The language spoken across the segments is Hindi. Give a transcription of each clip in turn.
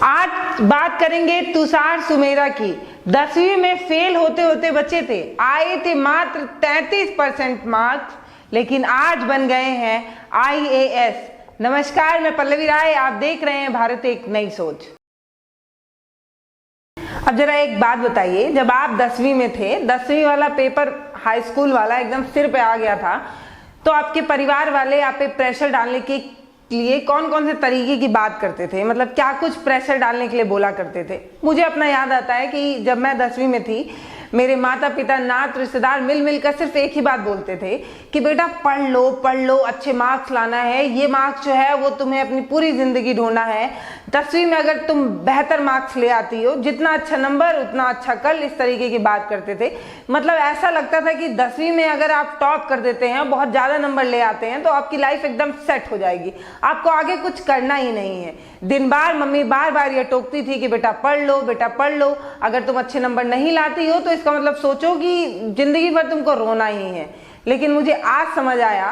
आज बात करेंगे तुषार सुमेरा की। 10वीं में फेल होते होते बचे थे, आए थे मात्र 33% मार्क्स, लेकिन आज बन गए हैं IAS। नमस्कार, मैं पल्लवी राय, आप देख रहे हैं भारत एक नई सोच। अब जरा एक बात बताइए, जब आप 10वीं में थे, 10वीं वाला पेपर हाई स्कूल वाला एकदम सिर पे आ गया था, तो आपके परिवार वाले आप पे प्रेशर डालने के लिए कौन कौन से तरीके की बात करते थे? मतलब क्या कुछ प्रेशर डालने के लिए बोला करते थे? मुझे अपना याद आता है कि जब मैं 10वीं में थी, मेरे माता पिता, नात, रिश्तेदार मिलकर सिर्फ एक ही बात बोलते थे कि बेटा पढ़ लो, अच्छे मार्क्स लाना है, ये मार्क्स जो है वो तुम्हें अपनी पूरी जिंदगी ढूंढना है। 10वीं में अगर तुम बेहतर मार्क्स ले आती हो, जितना अच्छा नंबर उतना अच्छा कल, इस तरीके की बात करते थे। मतलब ऐसा लगता था कि 10वीं में अगर आप टॉप कर देते हैं, बहुत ज्यादा नंबर ले आते हैं, तो आपकी लाइफ एकदम सेट हो जाएगी, आपको आगे कुछ करना ही नहीं है। दिन बार मम्मी बार ये टोकती थी कि बेटा पढ़ लो, अगर तुम अच्छे नंबर नहीं लाती हो तो इसका मतलब सोचो कि जिंदगी भर तुमको रोना ही है। लेकिन मुझे आज समझ आया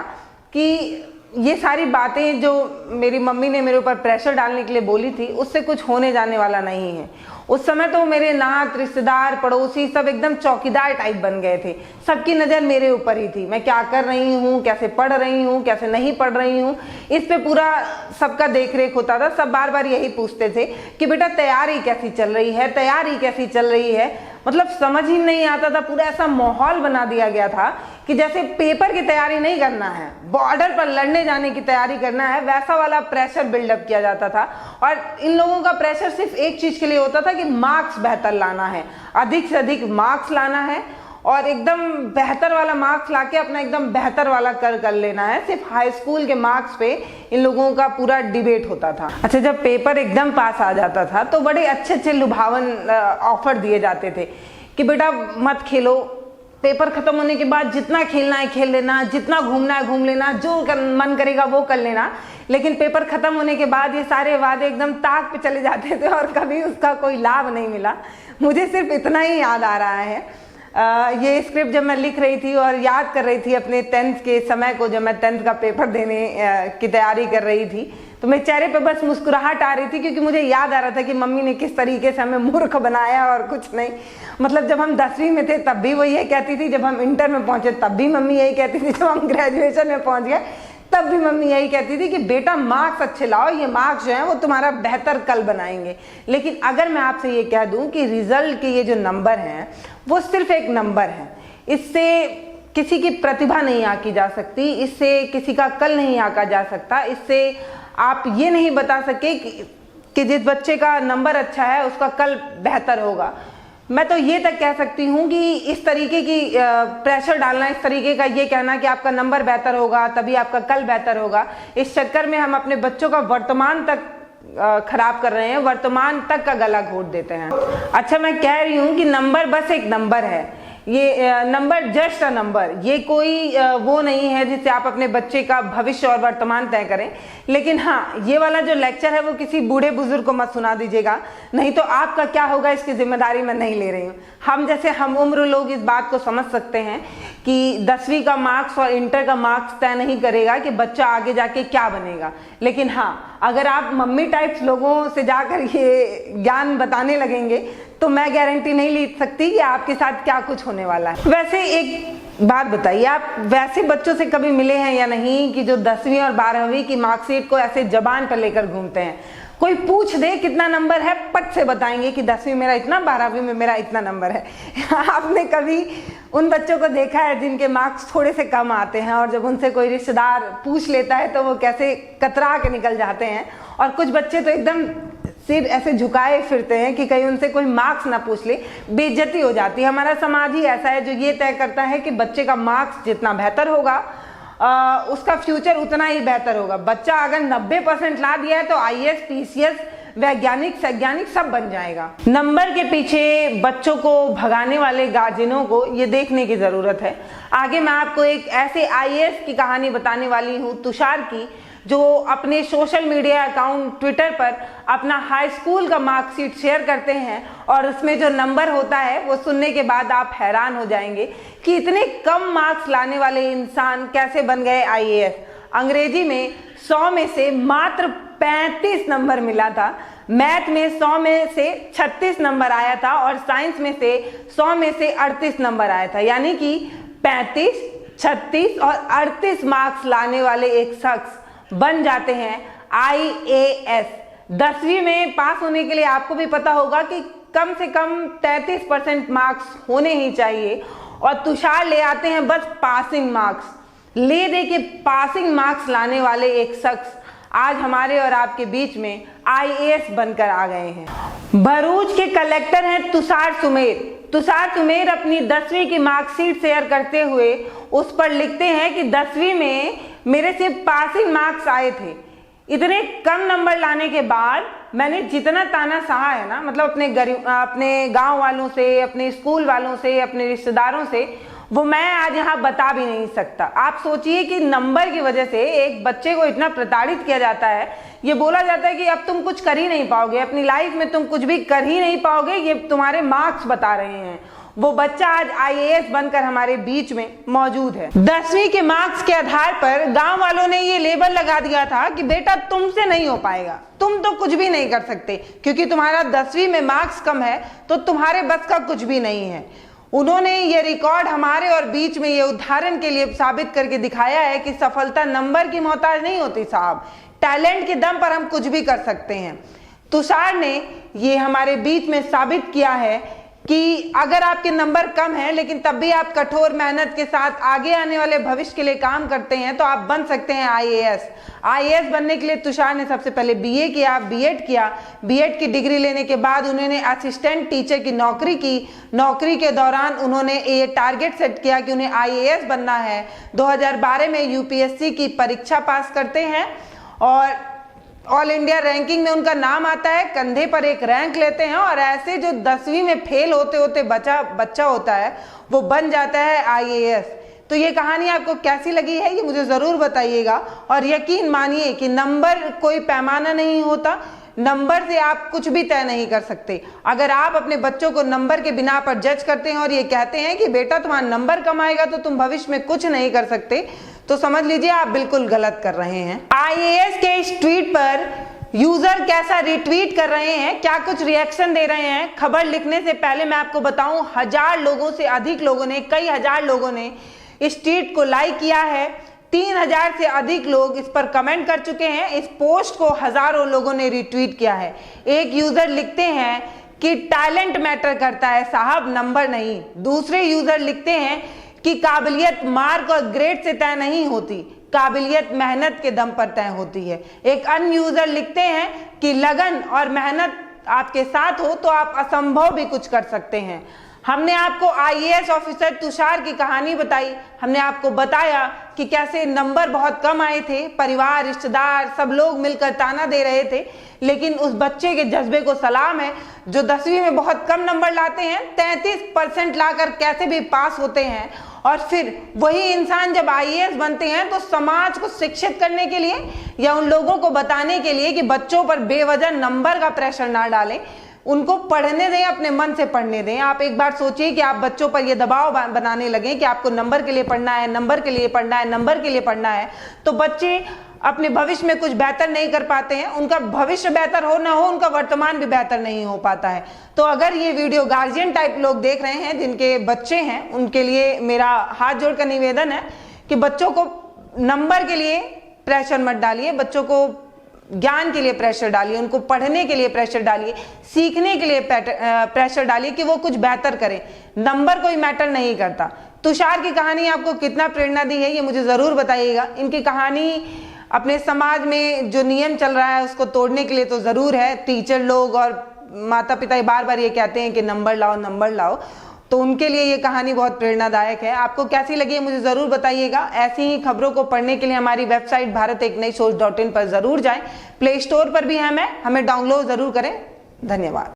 कि ये सारी बातें जो मेरी मम्मी ने मेरे ऊपर प्रेशर डालने के लिए बोली थी, उससे कुछ होने जाने वाला नहीं है। उस समय तो मेरे नात, रिश्तेदार, पड़ोसी सब एकदम चौकीदार टाइप बन गए थे। सबकी नज़र मेरे ऊपर ही थी, मैं क्या कर रही हूँ, कैसे पढ़ रही हूँ, कैसे नहीं पढ़ रही हूँ, इस पे पूरा सबका देख रेख होता था। सब बार बार यही पूछते थे कि बेटा तैयारी कैसी चल रही है। मतलब समझ ही नहीं आता था, पूरा ऐसा माहौल बना दिया गया था कि जैसे पेपर की तैयारी नहीं करना है, बॉर्डर पर लड़ने जाने की तैयारी करना है, वैसा वाला प्रेशर बिल्डअप किया जाता था। और इन लोगों का प्रेशर सिर्फ एक चीज के लिए होता था कि मार्क्स बेहतर लाना है, अधिक से अधिक मार्क्स लाना है और एकदम बेहतर वाला मार्क्स लाके अपना एकदम बेहतर वाला कर लेना है। सिर्फ हाई स्कूल के मार्क्स पे इन लोगों का पूरा डिबेट होता था। अच्छा, जब पेपर एकदम पास आ जाता था तो बड़े अच्छे लुभावन ऑफर दिए जाते थे कि बेटा मत खेलो, पेपर खत्म होने के बाद जितना खेलना है खेल लेना, जितना घूमना है घूम लेना, जो मन करेगा वो कर लेना। लेकिन पेपर खत्म होने के बाद ये सारे वादे एकदम ताक पे चले जाते थे और कभी उसका कोई लाभ नहीं मिला। मुझे सिर्फ इतना ही याद आ रहा है, ये स्क्रिप्ट जब मैं लिख रही थी और याद कर रही थी अपने 10th के समय को, जब मैं 10th का पेपर देने की तैयारी कर रही थी, तो मेरे चेहरे पे बस मुस्कुराहट आ रही थी, क्योंकि मुझे याद आ रहा था कि मम्मी ने किस तरीके से हमें मूर्ख बनाया और कुछ नहीं। मतलब जब हम 10वीं में थे तब भी वो यही कहती थी, जब हम इंटर में पहुंचे तब भी मम्मी यही कहती थी, जब हम ग्रेजुएशन में पहुंच गए तब भी मम्मी यही कहती थी कि बेटा मार्क्स अच्छे लाओ, ये मार्क्स जो है वो तुम्हारा बेहतर कल बनाएंगे। लेकिन अगर मैं आपसे ये कह दूं कि रिजल्ट के ये जो नंबर हैं वो सिर्फ एक नंबर है, इससे किसी की प्रतिभा नहीं आंकी जा सकती, इससे किसी का कल नहीं आंका जा सकता, इससे आप ये नहीं बता सके कि जिस बच्चे का नंबर अच्छा है उसका कल बेहतर होगा। मैं तो ये तक कह सकती हूँ कि इस तरीके की प्रेशर डालना, इस तरीके का ये कहना कि आपका नंबर बेहतर होगा तभी आपका कल बेहतर होगा, इस चक्कर में हम अपने बच्चों का वर्तमान तक खराब कर रहे हैं, वर्तमान तक का गला घोट देते हैं। अच्छा, मैं कह रही हूँ कि नंबर बस एक नंबर है, ये नंबर जस्ट अ नंबर, ये कोई वो नहीं है जिससे आप अपने बच्चे का भविष्य और वर्तमान तय करें। लेकिन हाँ, ये वाला जो लेक्चर है वो किसी बूढ़े बुजुर्ग को मत सुना दीजिएगा, नहीं तो आपका क्या होगा इसकी जिम्मेदारी मैं नहीं ले रही हूँ। हम जैसे हम उम्र लोग इस बात को समझ सकते हैं कि 10वीं का मार्क्स और इंटर का मार्क्स तय नहीं करेगा कि बच्चा आगे जाके क्या बनेगा। लेकिन हाँ, अगर आप मम्मी टाइप्स लोगों से जाकर ये ज्ञान बताने लगेंगे तो मैं गारंटी नहीं ले सकती कि आपके साथ क्या कुछ होने वाला है। वैसे एक बात बताइए, आप वैसे बच्चों से कभी मिले हैं या नहीं कि जो 10वीं और 12वीं की मार्कशीट को ऐसे जबान पर लेकर घूमते हैं? कोई पूछ दे कितना नंबर है, पट से बताएंगे कि 10वीं मेरा इतना, 12वीं में मेरा इतना नंबर है। आपने कभी उन बच्चों को देखा है जिनके मार्क्स थोड़े से कम आते हैं और जब उनसे कोई रिश्तेदार पूछ लेता है तो वो कैसे कतरा के निकल जाते हैं? और कुछ बच्चे तो एकदम सिर ऐसे झुकाए फिरते हैं कि कहीं उनसे कोई मार्क्स ना पूछ ले, बेइज्जती हो जाती है। हमारा समाज ही ऐसा है जो ये तय करता है कि बच्चे का मार्क्स जितना बेहतर होगा उसका फ्यूचर उतना ही बेहतर होगा। बच्चा अगर 90% ला दिया है तो IAS, PCS, वैज्ञानिक, सैज्ञानिक सब बन जाएगा। नंबर के पीछे बच्चों को भगाने वाले गार्जियनों को ये देखने की जरूरत है। आगे मैं आपको एक ऐसे IAS की कहानी बताने वाली हूँ, तुषार की, जो अपने सोशल मीडिया अकाउंट ट्विटर पर अपना हाई स्कूल का मार्कशीट शेयर करते हैं और उसमें जो नंबर होता है वो सुनने के बाद आप हैरान हो जाएंगे कि इतने कम मार्क्स लाने वाले इंसान कैसे बन गए IAS। अंग्रेजी में 100 में से मात्र 35 नंबर मिला था। मैथ में 100 में से 36 नंबर आया था और साइंस में से 100 में से 38 नंबर आया था। यानी कि 35, 36 और 38 मार्क्स लाने वाले एक शख्स बन जाते हैं IAS। 10वीं में पास होने के लिए आपको भी पता होगा कि कम से कम 33% मार्क्स होने ही चाहिए और तुषार ले आते हैं बस पासिंग मार्क्स। ले दे के पासिंग मार्क्स लाने वाले एक शख्स आज हमारे और आपके बीच में IAS बनकर आ गए हैं। भरूच के कलेक्टर हैं तुषार सुमेर। तुषार सुमेर अपनी 10वीं की मार्कशीट शेयर करते हुए उस पर लिखते हैं कि 10वीं में मेरे सिर्फ पासिंग मार्क्स आए थे। इतने कम नंबर लाने के बाद मैंने जितना ताना सहा है ना, मतलब अपने गांव वालों से, अपने स्कूल वालों से, अपने रिश्तेदारों से, वो मैं आज यहाँ बता भी नहीं सकता। आप सोचिए कि नंबर की वजह से एक बच्चे को इतना प्रताड़ित किया जाता है। ये बोला जाता है कि अब तुम कुछ कर ही नहीं पाओगे, अपनी लाइफ में तुम कुछ भी कर ही नहीं पाओगे, ये तुम्हारे मार्क्स बता रहे हैं। वो बच्चा आज IAS बनकर हमारे बीच में मौजूद है। 10वीं के मार्क्स के आधार पर गांव वालों ने ये लेबल लगा दिया था कि बेटा तुमसे नहीं हो पाएगा, तुम तो कुछ भी नहीं कर सकते, क्योंकि तुम्हारा 10वीं में मार्क्स कम है तो तुम्हारे बस का कुछ भी नहीं है। उन्होंने ये रिकॉर्ड हमारे और बीच में ये उदाहरण के लिए साबित करके दिखाया है कि सफलता नंबर की मोहताज नहीं होती साहब, टैलेंट के दम पर हम कुछ भी कर सकते हैं। तुषार ने ये हमारे बीच में साबित किया है कि अगर आपके नंबर कम हैं लेकिन तब भी आप कठोर मेहनत के साथ आगे आने वाले भविष्य के लिए काम करते हैं तो आप बन सकते हैं IAS बनने के लिए तुषार ने सबसे पहले BA किया, B.Ed किया। B.Ed की डिग्री लेने के बाद उन्होंने असिस्टेंट टीचर की नौकरी की। नौकरी के दौरान उन्होंने ये टारगेट सेट किया कि उन्हें IAS बनना है। 2012 में UPSC की परीक्षा पास करते हैं और ऑल इंडिया रैंकिंग में उनका नाम आता है, कंधे पर एक रैंक लेते हैं और ऐसे जो 10वीं में फेल होते होते बच्चा होता है वो बन जाता है IAS। तो ये कहानी आपको कैसी लगी है ये मुझे ज़रूर बताइएगा और यकीन मानिए कि नंबर कोई पैमाना नहीं होता, नंबर से आप कुछ भी तय नहीं कर सकते। अगर आप अपने बच्चों को नंबर के बिना पर जज करते हैं और ये कहते हैं कि बेटा तुम्हारा नंबर कम आएगा तो तुम भविष्य में कुछ नहीं कर सकते, तो समझ लीजिए आप बिल्कुल गलत कर रहे हैं। IAS के इस ट्वीट पर यूजर कैसा रिट्वीट कर रहे हैं, क्या कुछ रिएक्शन दे रहे हैं, खबर लिखने से पहले मैं आपको बताऊं, 1000 लोगों से अधिक लोगों ने, कई हजार लोगों ने इस ट्वीट को लाइक किया है। 3000 से अधिक लोग इस पर कमेंट कर चुके हैं। इस पोस्ट को हजारों लोगों ने रिट्वीट किया है। एक यूजर लिखते हैं कि टैलेंट मैटर करता है साहब, नंबर नहीं। दूसरे यूजर लिखते हैं कि काबिलियत मार्क और ग्रेड से तय नहीं होती, काबिलियत मेहनत के दम पर तय होती है। एक अन्य यूजर लिखते हैं कि लगन और मेहनत आपके साथ हो तो आप असंभव भी कुछ कर सकते हैं। हमने आपको IAS ऑफिसर तुषार की कहानी बताई, हमने आपको बताया कि कैसे नंबर बहुत कम आए थे, परिवार, रिश्तेदार सब लोग मिलकर ताना दे रहे थे, लेकिन उस बच्चे के जज्बे को सलाम है जो 10वीं में बहुत कम नंबर लाते हैं, 33% लाकर कैसे भी पास होते हैं। और फिर वही इंसान जब IAS बनते हैं तो समाज को शिक्षित करने के लिए या उन लोगों को बताने के लिए कि बच्चों पर बेवजह नंबर का प्रेशर ना डालें, उनको पढ़ने दें, अपने मन से पढ़ने दें। आप एक बार सोचिए कि आप बच्चों पर ये दबाव बनाने लगे कि आपको नंबर के लिए पढ़ना है, नंबर के लिए पढ़ना है, नंबर के लिए पढ़ना है, तो बच्चे अपने भविष्य में कुछ बेहतर नहीं कर पाते हैं। उनका भविष्य बेहतर हो ना हो, उनका वर्तमान भी बेहतर नहीं हो पाता है। तो अगर ये वीडियो गार्जियन टाइप लोग देख रहे हैं जिनके बच्चे हैं, उनके लिए मेरा हाथ जोड़कर निवेदन है कि बच्चों को नंबर के लिए प्रेशर मत डालिए, बच्चों को ज्ञान के लिए प्रेशर डालिए, उनको पढ़ने के लिए प्रेशर डालिए, सीखने के लिए प्रेशर डालिए कि वो कुछ बेहतर करें। नंबर कोई मैटर नहीं करता। तुषार की कहानी आपको कितना प्रेरणा दी है ये मुझे ज़रूर बताइएगा। इनकी कहानी अपने समाज में जो नियम चल रहा है उसको तोड़ने के लिए तो ज़रूर है। टीचर लोग और माता पिता बार बार ये कहते हैं कि नंबर लाओ, नंबर लाओ, तो उनके लिए ये कहानी बहुत प्रेरणादायक है। आपको कैसी लगी है मुझे ज़रूर बताइएगा। ऐसी ही खबरों को पढ़ने के लिए हमारी वेबसाइट bharat-ek-nayi-soch.in पर ज़रूर जाएं। प्ले स्टोर पर भी हमें डाउनलोड ज़रूर करें। धन्यवाद।